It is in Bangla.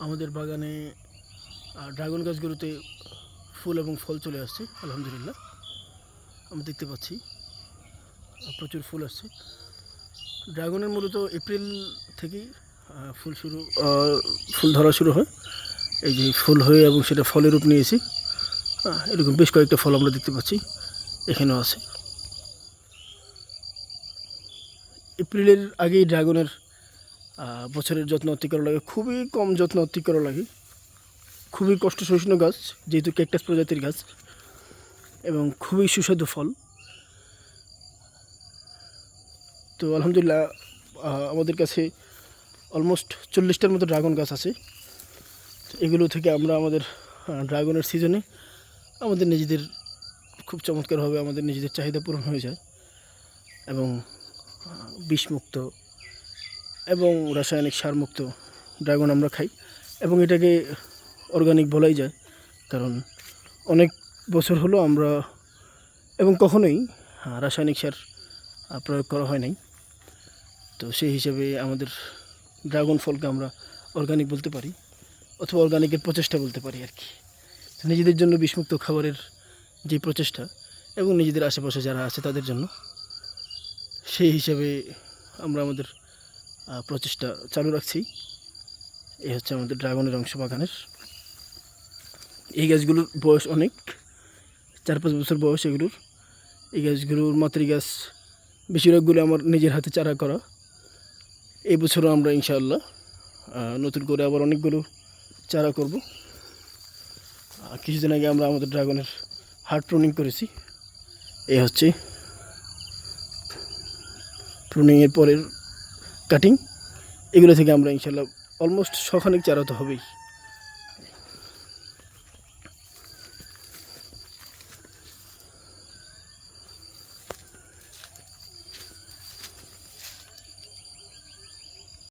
আমাদের বাগানে ড্রাগন গাছগুলোতে ফুল এবং ফল চলে আসছে আলহামদুলিল্লাহ। আমরা দেখতে পাচ্ছি প্রচুর ফুল আসছে। ড্রাগনের মূলত এপ্রিল থেকেই ফুল ধরা শুরু হয়। এই যে ফুল হয়ে এবং সেটা ফলের রূপ নিয়েছে। এরকম বেশ কয়েকটা ফল আমরা দেখতে পাচ্ছি, এখানেও আছে। এপ্রিলের আগেই ড্রাগনের বছরের যত্ন আত্তি করা লাগে, খুবই কম যত্ন আত্তি করা লাগে। খুবই কষ্ট সহিষ্ণু গাছ, যেহেতু ক্যাকটাস প্রজাতির গাছ, এবং খুবই সুস্বাদু ফল। তো আলহামদুলিল্লাহ আমাদের কাছে অলমোস্ট 40টার মতো ড্রাগন গাছ আছে। এগুলো থেকে আমরা আমাদের ড্রাগনের সিজনে আমাদের নিজেদের খুব চমৎকারভাবে আমাদের নিজেদের চাহিদা পূরণ হয়ে যায়, এবং বিষমুক্ত এবং রাসায়নিক সারমুক্ত ড্রাগন আমরা খাই। এবং এটাকে অর্গানিক বলাই যায়, কারণ অনেক বছর হলো আমরা এবং কখনোই রাসায়নিক সার প্রয়োগ করা হয় নাই। তো সেই হিসেবে আমাদের ড্রাগন ফলকে আমরা অর্গানিক বলতে পারি, অথবা অর্গানিকের প্রচেষ্টা বলতে পারি আর কি। নিজেদের জন্য বিষমুক্ত খাবারের যে প্রচেষ্টা এবং নিজেদের আশেপাশে যারা আছে তাদের জন্য, সেই হিসেবে আমরা আমাদের প্রচেষ্টা চালু রাখছি। এই হচ্ছে আমাদের ড্রাগনের অংশ বাগানের। এই গাছগুলোর বয়স অনেক, 4-5 বছর বয়স এগুলোর। এই গাছগুলোর মাতৃ গাছ বেশিরভাগগুলো আমার নিজের হাতে চারা করা। এই বছরও আমরা ইনশাআল্লাহ নতুন করে আবার অনেকগুলো চারা করব। কিছুদিন আগে আমরা আমাদের ড্রাগনের হার্ড প্রুনিং করেছি। এই হচ্ছে প্রুনিংয়ের পরের কাটিং। এগুলো থেকে আমরা ইনশাআল্লাহ অলমোস্ট 100 খানিক চারা তো হবেই।